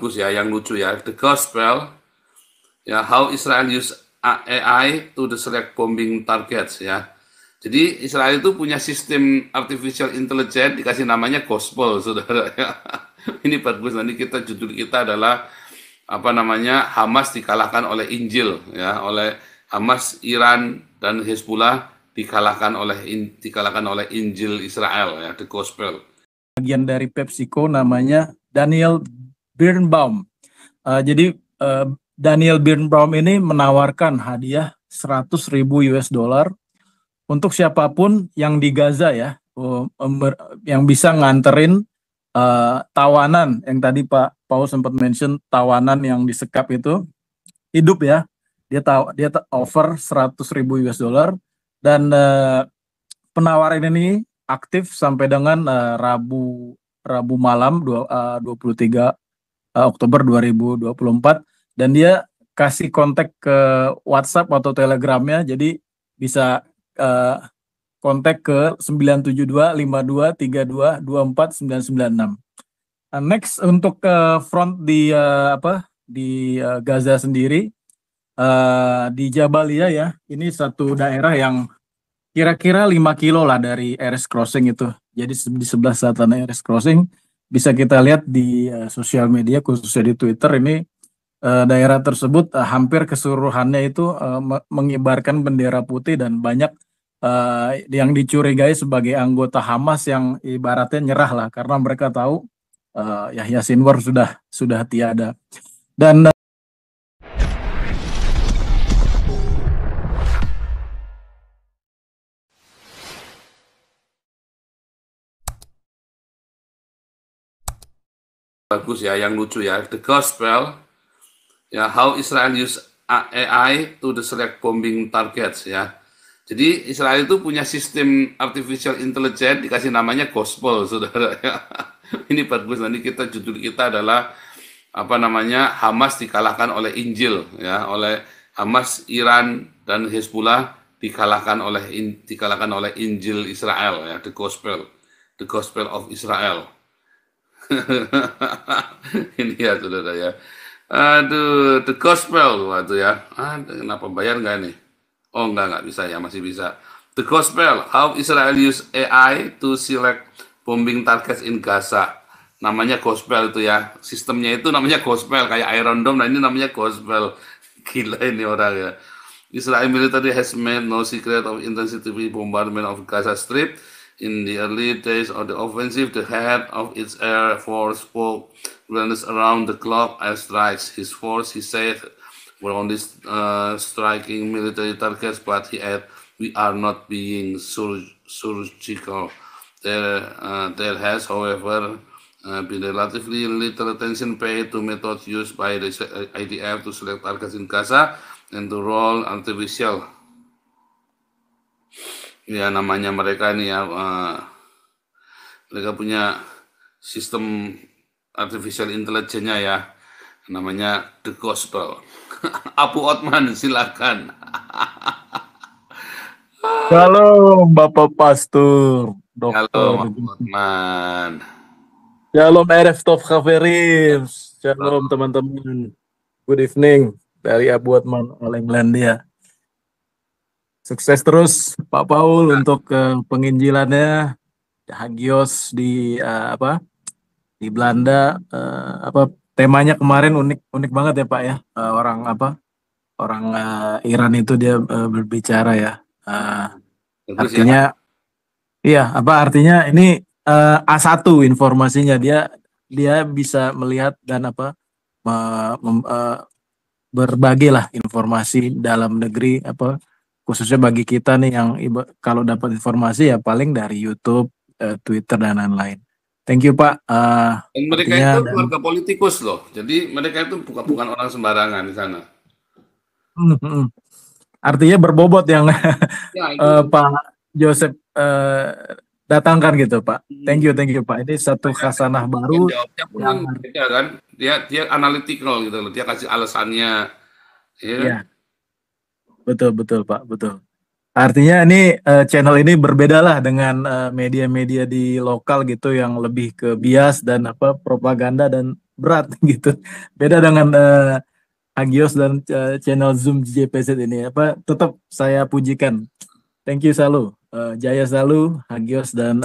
bagus ya, yang lucu ya. The Gospel, ya, how Israel use AI to select bombing targets ya. Jadi Israel itu punya sistem artificial intelligence dikasih namanya Gospel, saudara. Ini bagus. Nanti judul kita adalah apa namanya, Hamas dikalahkan oleh Injil ya, oleh Hamas, Iran dan Hezbollah dikalahkan oleh Injil Israel ya, The Gospel. Bagian dari PepsiCo namanya Daniel Birnbaum. Jadi Daniel Birnbaum ini menawarkan hadiah 100.000 US dollar untuk siapapun yang di Gaza ya, yang bisa nganterin tawanan yang tadi Pak Paul sempat mention, tawanan yang disekap itu hidup ya. Dia offer 100.000 US dollar dan penawaran ini aktif sampai dengan Rabu malam 23 Oktober 2024, dan dia kasih kontak ke WhatsApp atau Telegramnya, jadi bisa kontak ke 97252324996. Next untuk front di Gaza sendiri, di Jabalia ya, ini satu daerah yang kira-kira 5 kilo lah dari Erez Crossing itu. Jadi di sebelah selatan Erez Crossing, bisa kita lihat di sosial media, khususnya di Twitter, ini daerah tersebut hampir keseluruhannya itu mengibarkan bendera putih, dan banyak yang dicurigai sebagai anggota Hamas yang ibaratnya nyerah lah, karena mereka tahu Yahya Sinwar sudah tiada. Dan bagus ya, yang lucu ya. The Gospel, ya, how Israel use AI to select bombing targets ya. Jadi Israel itu punya sistem artificial intelligence dikasih namanya Gospel, saudara. Ini bagus. Nanti judul kita adalah apa namanya, Hamas dikalahkan oleh Injil ya, oleh Hamas, Iran dan Hezbollah dikalahkan oleh Injil Israel ya, the Gospel of Israel. Ini ya, saudara ya. Aduh, The Gospel waktu ya. Kenapa bayar nggak nih? Oh, nggak bisa ya, masih bisa. The Gospel, how Israel use AI to select bombing targets in Gaza. Namanya Gospel itu ya. Sistemnya itu namanya Gospel, kayak Iron Dome. Nah, ini namanya Gospel. Gila ini orang ya. Israel military has made no secret of intensive bombardment of Gaza Strip. In the early days of the offensive, the head of its air force spoke around the clock airstrikes. His force, he said, were only striking military targets, but he added, we are not being surgical. There has, however, been relatively little attention paid to methods used by the IDF to select targets in Gaza and to roll artificial. Ya, namanya mereka ini ya, mereka punya sistem artificial intelligence-nya ya, namanya The Gospel. Abu Otman, silakan. Shalom Bapak Pastor, Halo, Dokter. Abu Otman. Shalom Erev Tov Khaverim. Shalom teman-teman. Good evening dari Abu Otman Englandia. Sukses terus Pak Paul untuk penginjilannya, Hagios di di Belanda. Temanya kemarin unik banget ya Pak ya. Orang Iran itu dia berbicara ya. Artinya iya, artinya ini A1 informasinya, dia bisa melihat dan berbagi lah informasi dalam negeri, khususnya bagi kita nih yang kalau dapat informasi ya paling dari YouTube, Twitter dan lain-lain. Thank you Pak. Dan mereka itu keluarga politikus loh, jadi mereka itu bukan orang sembarangan di sana. Artinya berbobot yang ya, Pak Joseph datangkan gitu Pak. Thank you Pak. Ini satu khasanah baru. Yang beda kan, dia analytical gitu loh, dia kasih alasannya. Iya. Betul Pak, betul. Artinya ini channel ini berbeda lah dengan media-media di lokal gitu yang lebih ke bias dan propaganda dan berat gitu. Beda dengan Hagios dan channel Zoom JPZ ini apa tetap saya pujikan. Thank you selalu. Jaya selalu Hagios dan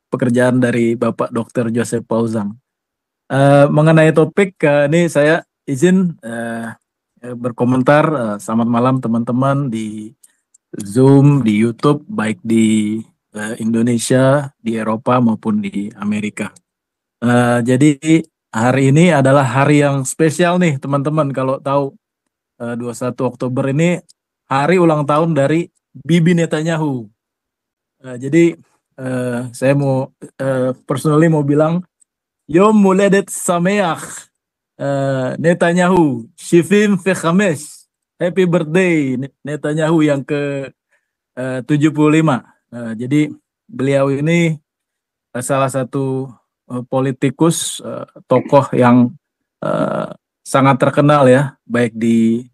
pekerjaan dari Bapak Dr. Joseph Pauzang. Mengenai topik ini saya izin berkomentar. Selamat malam teman-teman di Zoom, di YouTube, baik di Indonesia, di Eropa maupun di Amerika. Jadi hari ini adalah hari yang spesial nih teman-teman. Kalau tahu 21 Oktober ini hari ulang tahun dari Bibi Netanyahu. Jadi saya mau personally mau bilang Yom Muledet Sameach Netanyahu Shivim Fechamesh. Happy birthday Netanyahu yang ke 75. Jadi beliau ini salah satu politikus tokoh yang sangat terkenal ya, baik di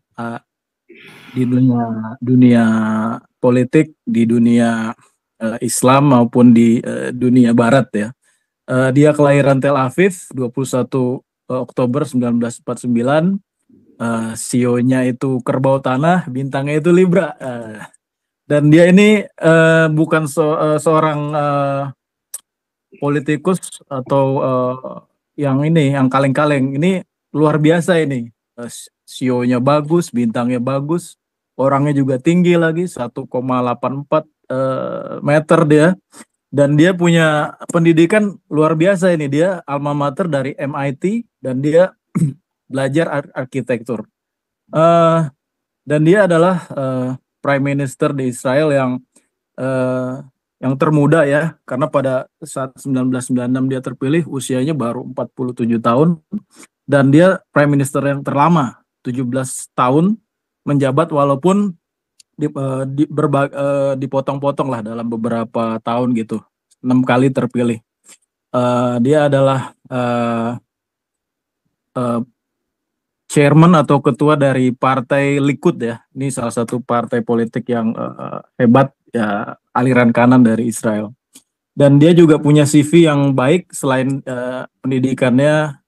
dunia politik, di dunia Islam maupun di dunia Barat ya. Dia kelahiran Tel Aviv 21 Oktober 1949. Sionya itu kerbau tanah, bintangnya itu Libra. Dan dia ini bukan seorang politikus atau yang kaleng-kaleng. Ini luar biasa ini. Sionya bagus, bintangnya bagus, orangnya juga tinggi lagi 1,84 meter dia. Dan dia punya pendidikan luar biasa ini. Dia alma mater dari MIT dan dia belajar arsitektur. Dan dia adalah Prime Minister di Israel yang termuda ya, karena pada saat 1996 dia terpilih usianya baru 47 tahun dan dia Prime Minister yang terlama 17 tahun menjabat walaupun dipotong-potong lah dalam beberapa tahun gitu, 6 kali terpilih. Dia adalah chairman atau ketua dari Partai Likud ya. Ini salah satu partai politik yang hebat ya, aliran kanan dari Israel. Dan dia juga punya CV yang baik selain pendidikannya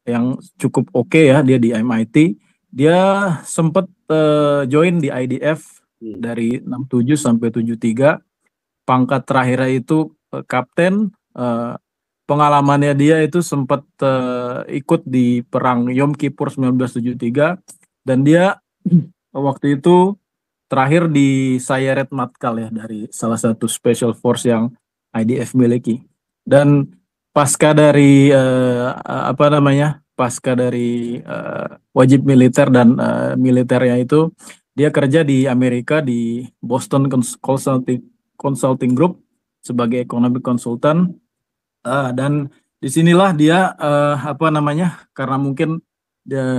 yang cukup oke ya, dia di MIT. Dia sempat join di IDF dari 67 sampai 73. Pangkat terakhirnya itu kapten. Pengalamannya dia itu sempat ikut di perang Yom Kippur 1973 dan dia waktu itu terakhir di Sayeret Matkal ya, dari salah satu special force yang IDF miliki. Dan pasca dari wajib militer dan militernya itu dia kerja di Amerika di Boston Consulting Group sebagai economic consultant. Dan disinilah dia karena mungkin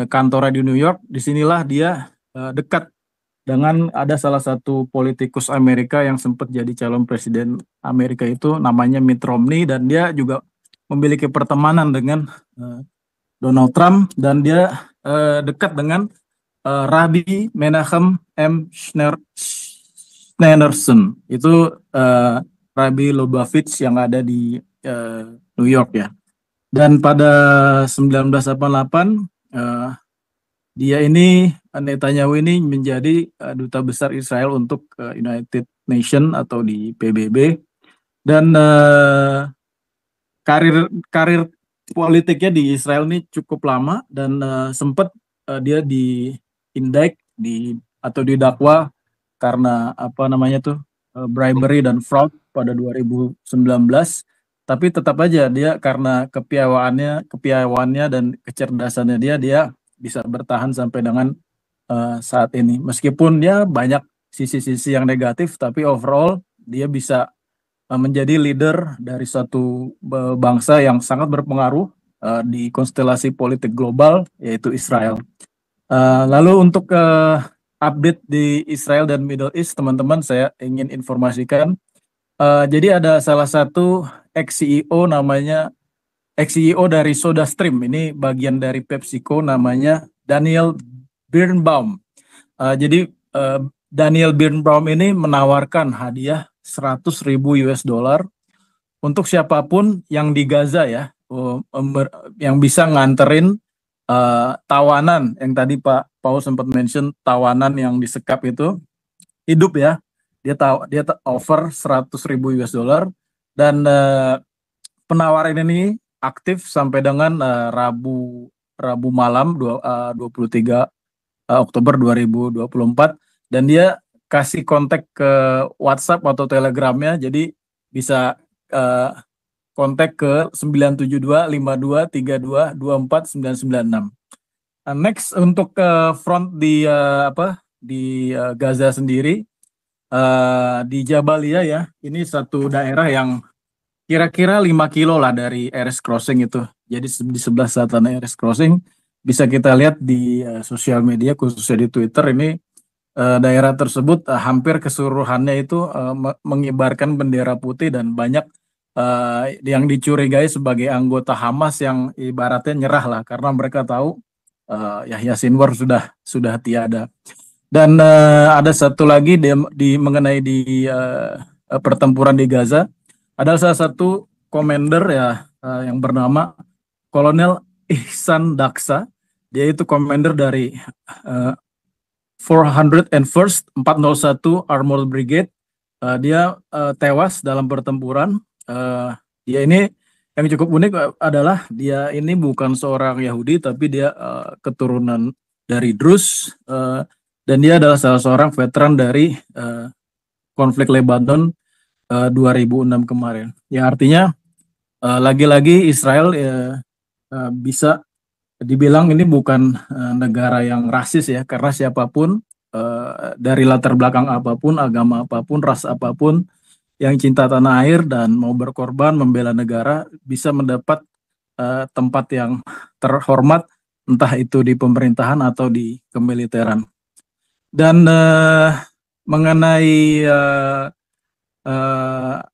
kantornya di New York, disinilah dia dekat dengan ada salah satu politikus Amerika yang sempat jadi calon presiden Amerika itu namanya Mitt Romney, dan dia juga memiliki pertemanan dengan Donald Trump, dan dia dekat dengan Rabbi Menachem M. Schneerson, itu Rabbi Lubavitch yang ada di New York ya. Dan pada 1988 dia ini Netanyahu ini menjadi duta besar Israel untuk United Nation atau di PBB, dan karir politiknya di Israel ini cukup lama, dan sempat dia diindicted atau didakwa karena bribery dan fraud pada 2019. Tapi tetap aja dia karena kepiawaannya dan kecerdasannya dia bisa bertahan sampai dengan saat ini. Meskipun dia banyak sisi-sisi yang negatif, tapi overall dia bisa menjadi leader dari satu bangsa yang sangat berpengaruh di konstelasi politik global, yaitu Israel. Lalu untuk update di Israel dan Middle East, teman-teman, saya ingin informasikan. Jadi ada salah satu ex-CEO dari SodaStream, ini bagian dari PepsiCo, namanya Daniel Birnbaum. Jadi Daniel Birnbaum ini menawarkan hadiah $100,000 untuk siapapun yang di Gaza ya, yang bisa nganterin tawanan yang tadi Pak Paul sempat mention, tawanan yang disekap itu hidup ya. Dia offer 100.000 US dollar dan penawaran ini aktif sampai dengan Rabu malam 23 Oktober 2024, dan dia kasih kontak ke WhatsApp atau Telegramnya, jadi bisa kontak ke 97252322499. Next untuk front di Gaza sendiri, di Jabalia ya, ini satu daerah yang kira-kira 5 kilo lah dari Erez Crossing itu. Jadi di sebelah selatan Erez Crossing bisa kita lihat di sosial media, khususnya di Twitter, ini daerah tersebut hampir keseluruhannya itu mengibarkan bendera putih, dan banyak yang dicurigai sebagai anggota Hamas yang ibaratnya nyerah lah, karena mereka tahu Yahya Sinwar sudah tiada. Dan ada satu lagi mengenai pertempuran di Gaza. Ada salah satu komander ya yang bernama Kolonel Ihsan Daksa. Dia itu komander dari 401st 401 Armored Brigade. Dia tewas dalam pertempuran. Dia ini yang cukup unik adalah dia ini bukan seorang Yahudi, tapi dia keturunan dari Druze, dan dia adalah salah seorang veteran dari konflik Lebanon 2006 kemarin. Ya artinya lagi-lagi Israel bisa dibilang ini bukan negara yang rasis ya, karena siapapun dari latar belakang apapun, agama apapun, ras apapun, yang cinta tanah air dan mau berkorban membela negara bisa mendapat tempat yang terhormat, entah itu di pemerintahan atau di kemiliteran. Dan mengenai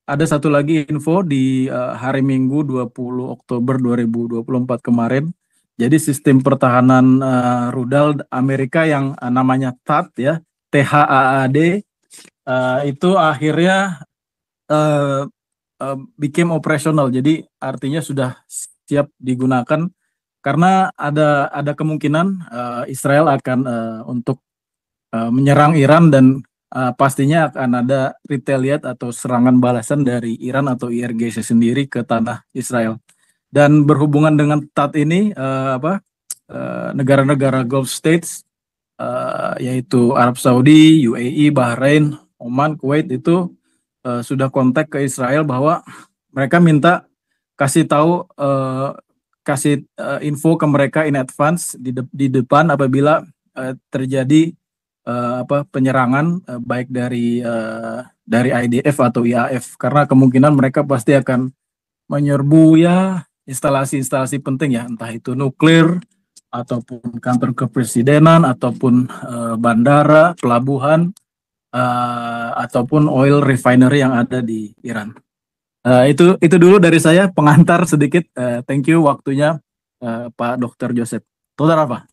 ada satu lagi info di hari Minggu 20 Oktober 2024 kemarin. Jadi sistem pertahanan rudal Amerika yang namanya THAAD ya, THAAD, itu akhirnya became operational. Jadi artinya sudah siap digunakan, karena ada kemungkinan Israel akan untuk menyerang Iran, dan pastinya akan ada retaliate atau serangan balasan dari Iran atau IRGC sendiri ke tanah Israel. Dan berhubungan dengan THAAD ini, negara-negara Gulf States, yaitu Arab Saudi, UAE, Bahrain, Oman, Kuwait itu sudah kontak ke Israel bahwa mereka minta kasih tahu, info ke mereka in advance di depan apabila terjadi penyerangan baik dari IDF atau IAF, karena kemungkinan mereka pasti akan menyerbu ya instalasi-instalasi penting ya, entah itu nuklir ataupun kantor kepresidenan ataupun bandara, pelabuhan, ataupun oil refinery yang ada di Iran. Itu dulu dari saya, pengantar sedikit. Thank you waktunya Pak Dr. Joseph. Toda apa?